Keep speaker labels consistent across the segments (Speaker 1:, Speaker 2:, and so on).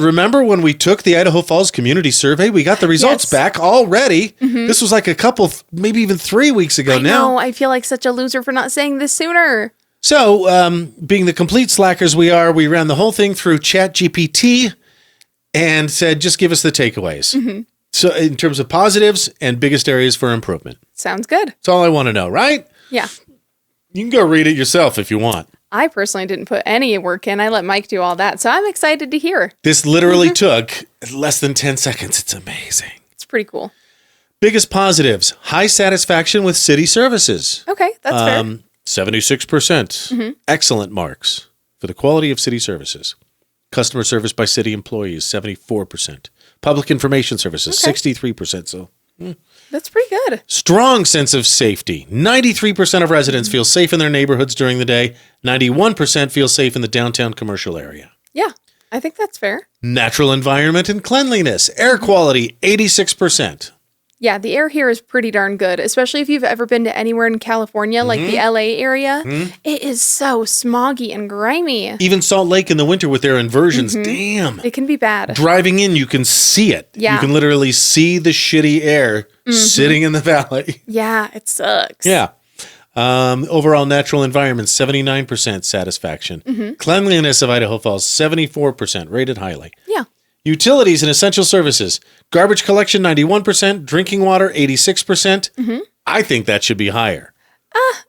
Speaker 1: Remember when we took the Idaho Falls Community Survey? We got the results back already. Mm-hmm. This was like a couple, maybe even 3 weeks ago now.
Speaker 2: I feel like such a loser for not saying this sooner.
Speaker 1: So, being the complete slackers we are, we ran the whole thing through ChatGPT and said, just give us the takeaways. Mm-hmm. So in terms of positives and biggest areas for improvement.
Speaker 2: Sounds good.
Speaker 1: That's all I want to know, right?
Speaker 2: Yeah.
Speaker 1: You can go read it yourself if you want.
Speaker 2: I personally didn't put any work in. I let Mike do all that. So I'm excited to hear.
Speaker 1: This literally took less than 10 seconds. It's amazing.
Speaker 2: It's pretty cool.
Speaker 1: Biggest positives, high satisfaction with city services.
Speaker 2: Okay, that's fair.
Speaker 1: 76%. Mm-hmm. Excellent marks for the quality of city services. Customer service by city employees, 74%. Public information services, 63%. So
Speaker 2: that's pretty good.
Speaker 1: Strong sense of safety. 93% of residents feel safe in their neighborhoods during the day. 91% feel safe in the downtown commercial area.
Speaker 2: Yeah, I think that's fair.
Speaker 1: Natural environment and cleanliness. Air quality, 86%.
Speaker 2: Yeah, the air here is pretty darn good, especially if you've ever been to anywhere in California, like the LA area. Mm-hmm. It is so smoggy and grimy.
Speaker 1: Even Salt Lake in the winter with their inversions, damn.
Speaker 2: It can be bad.
Speaker 1: Driving in, you can see it.
Speaker 2: Yeah.
Speaker 1: You can literally see the shitty air sitting in the valley.
Speaker 2: Yeah, it sucks.
Speaker 1: Yeah. Overall natural environment, 79% satisfaction. Mm-hmm. Cleanliness of Idaho Falls, 74%, rated highly.
Speaker 2: Yeah.
Speaker 1: Utilities and essential services. Garbage collection, 91%. Drinking water, 86%. Mm-hmm. I think that should be higher.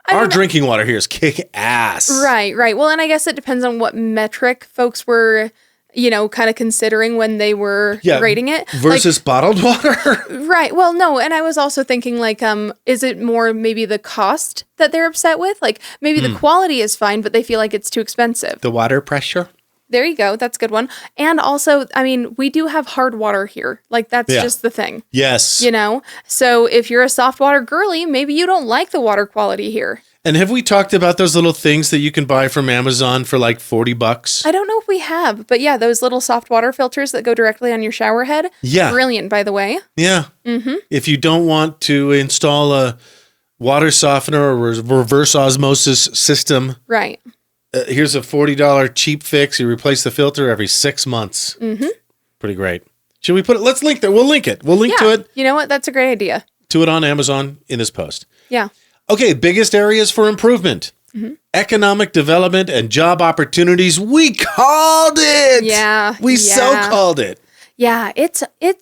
Speaker 1: Our drinking water here is kick ass.
Speaker 2: Right. Well, and I guess it depends on what metric folks were, kind of considering when they were rating it.
Speaker 1: Versus bottled water.
Speaker 2: Right. Well, no. And I was also thinking is it more maybe the cost that they're upset with? Like maybe the quality is fine, but they feel like it's too expensive.
Speaker 1: The water pressure.
Speaker 2: There you go. That's a good one. And also, we do have hard water here. Like, that's just the thing.
Speaker 1: Yes.
Speaker 2: So if you're a soft water girly, maybe you don't like the water quality here.
Speaker 1: And have we talked about those little things that you can buy from Amazon for like $40?
Speaker 2: I don't know if we have, but yeah, those little soft water filters that go directly on your shower head.
Speaker 1: Yeah.
Speaker 2: Brilliant, by the way.
Speaker 1: Yeah. Mm-hmm. If you don't want to install a water softener or reverse osmosis system.
Speaker 2: Right.
Speaker 1: Here's a $40 cheap fix. You replace the filter every 6 months. Mm-hmm. Pretty great. Should we put it? Let's link that. We'll link it. We'll link to it.
Speaker 2: You know what? That's a great idea.
Speaker 1: To it on Amazon in this post.
Speaker 2: Yeah.
Speaker 1: Okay. Biggest areas for improvement. Mm-hmm. Economic development and job opportunities. We called it.
Speaker 2: Yeah.
Speaker 1: We so called it.
Speaker 2: Yeah. It's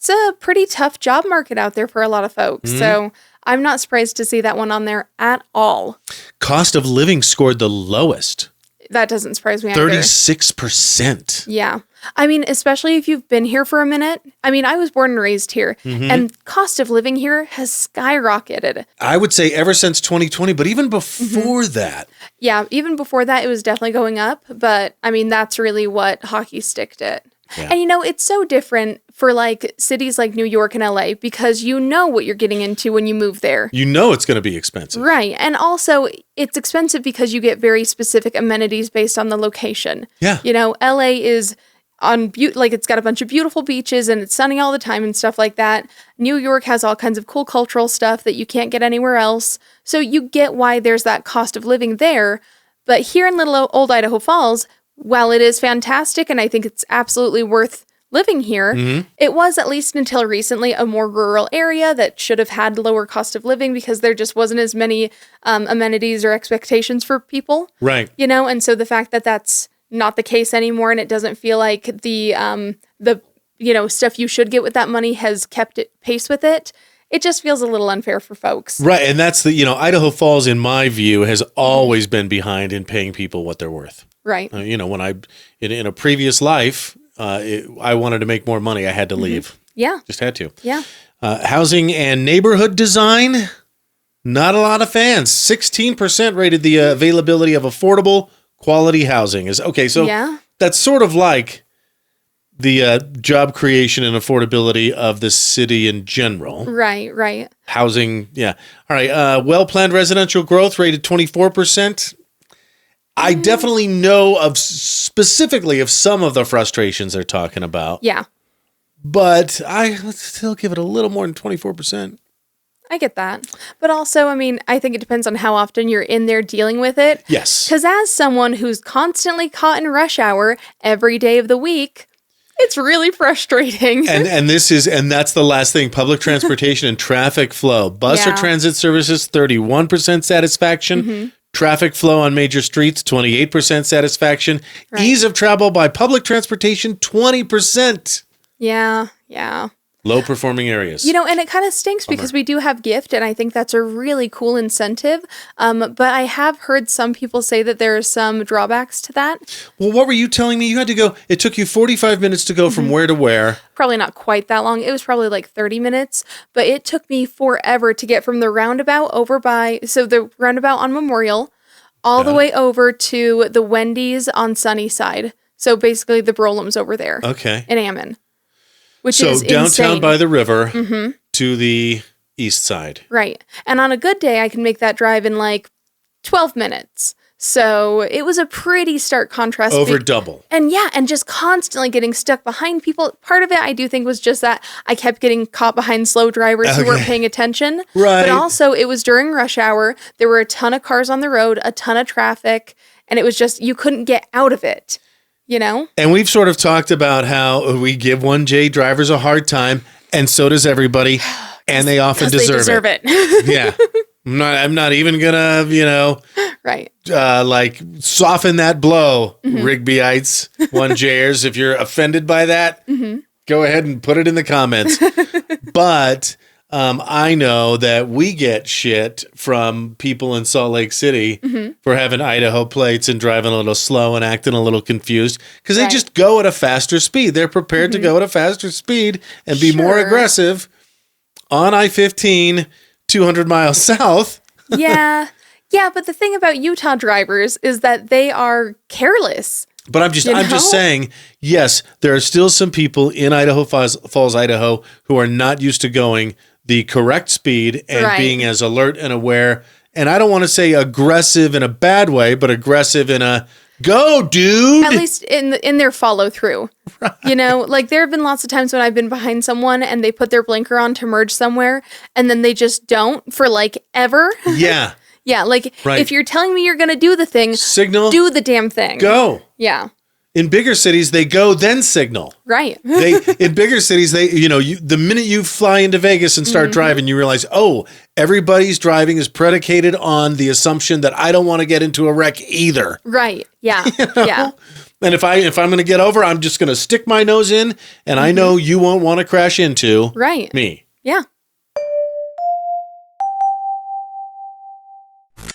Speaker 2: a pretty tough job market out there for a lot of folks. Mm-hmm. So I'm not surprised to see that one on there at all. Cost
Speaker 1: of living scored the lowest.
Speaker 2: That doesn't surprise me either.
Speaker 1: 36%.
Speaker 2: Yeah. Especially if you've been here for a minute. I was born and raised here, and cost of living here has skyrocketed.
Speaker 1: I would say ever since 2020, but even before that.
Speaker 2: Yeah, even before that, it was definitely going up. But, that's really what hockey sticked it. Yeah. And, it's so different for, cities like New York and LA because you know what you're getting into when you move there.
Speaker 1: You know it's going to be expensive.
Speaker 2: Right. And also, it's expensive because you get very specific amenities based on the location.
Speaker 1: Yeah.
Speaker 2: LA is on, it's got a bunch of beautiful beaches and it's sunny all the time and stuff like that. New York has all kinds of cool cultural stuff that you can't get anywhere else. So you get why there's that cost of living there. But here in little old Idaho Falls, while it is fantastic and I think it's absolutely worth living here, it was, at least until recently, a more rural area that should have had lower cost of living because there just wasn't as many amenities or expectations for people.
Speaker 1: Right.
Speaker 2: And so the fact that that's not the case anymore and it doesn't feel like the stuff you should get with that money has kept it pace with it, it just feels a little unfair for folks.
Speaker 1: Right. And that's Idaho Falls, in my view, has always been behind in paying people what they're worth.
Speaker 2: Right.
Speaker 1: When in a previous life, I wanted to make more money. I had to leave.
Speaker 2: Yeah.
Speaker 1: Just had to.
Speaker 2: Yeah.
Speaker 1: Housing and neighborhood design, not a lot of fans. 16% rated the availability of affordable quality housing. So that's sort of like the job creation and affordability of the city in general.
Speaker 2: Right.
Speaker 1: Housing, yeah. All right. Well-planned residential growth rated 24%. I definitely know specifically of some of the frustrations they're talking about.
Speaker 2: Yeah.
Speaker 1: But let's still give it a little more than 24%.
Speaker 2: I get that. But also, I think it depends on how often you're in there dealing with it.
Speaker 1: Yes.
Speaker 2: Because as someone who's constantly caught in rush hour every day of the week, It's really frustrating.
Speaker 1: And that's the last thing. Public transportation and traffic flow. Bus or transit services, 31% satisfaction. Traffic flow on major streets, 28% satisfaction. Right. Ease of travel by public transportation, 20%.
Speaker 2: Yeah.
Speaker 1: Low performing areas.
Speaker 2: And it kind of stinks because we do have gift, and I think that's a really cool incentive. But I have heard some people say that there are some drawbacks to that.
Speaker 1: Well, what were you telling me? You had to go, it took you 45 minutes to go from where to where?
Speaker 2: Probably not quite that long. It was probably like 30 minutes, but it took me forever to get from the roundabout the roundabout on Memorial, all the way over to the Wendy's on Sunnyside. So basically the Brolum's over there.
Speaker 1: Okay.
Speaker 2: In Ammon. Which is
Speaker 1: downtown
Speaker 2: insane.
Speaker 1: by the river to the east side.
Speaker 2: Right. And on a good day, I can make that drive in like 12 minutes. So it was a pretty stark contrast.
Speaker 1: Over double.
Speaker 2: And just constantly getting stuck behind people. Part of it, I do think, was just that I kept getting caught behind slow drivers who weren't paying attention.
Speaker 1: Right.
Speaker 2: But also, it was during rush hour. There were a ton of cars on the road, a ton of traffic. And it was just, you couldn't get out of it. And
Speaker 1: we've sort of talked about how we give 1J drivers a hard time, and so does everybody, and they often deserve it. Yeah. I'm not even gonna,
Speaker 2: right.
Speaker 1: Soften that blow, Rigbyites, 1Jers. If you're offended by that, go ahead and put it in the comments. But I know that we get shit from people in Salt Lake City for having Idaho plates and driving a little slow and acting a little confused because they just go at a faster speed. They're prepared to go at a faster speed and be more aggressive on I-15, 200 miles south.
Speaker 2: Yeah, but the thing about Utah drivers is that they are careless.
Speaker 1: But I'm just saying, yes, there are still some people in Idaho Falls, Idaho, who are not used to going the correct speed and being as alert and aware. And I don't want to say aggressive in a bad way, but aggressive in a go, dude.
Speaker 2: At least in their follow through. Right. There have been lots of times when I've been behind someone and they put their blinker on to merge somewhere and then they just don't for ever.
Speaker 1: Yeah.
Speaker 2: Yeah. If you're telling me you're going to do the thing,
Speaker 1: signal,
Speaker 2: do the damn thing.
Speaker 1: Go.
Speaker 2: Yeah.
Speaker 1: In bigger cities, they go, then signal.
Speaker 2: Right.
Speaker 1: In bigger cities, the minute you fly into Vegas and start driving, you realize, everybody's driving is predicated on the assumption that I don't want to get into a wreck either.
Speaker 2: Right. Yeah. Yeah.
Speaker 1: And if I'm going to get over, I'm just going to stick my nose in, and I know you won't want to crash into
Speaker 2: me.
Speaker 1: Yeah.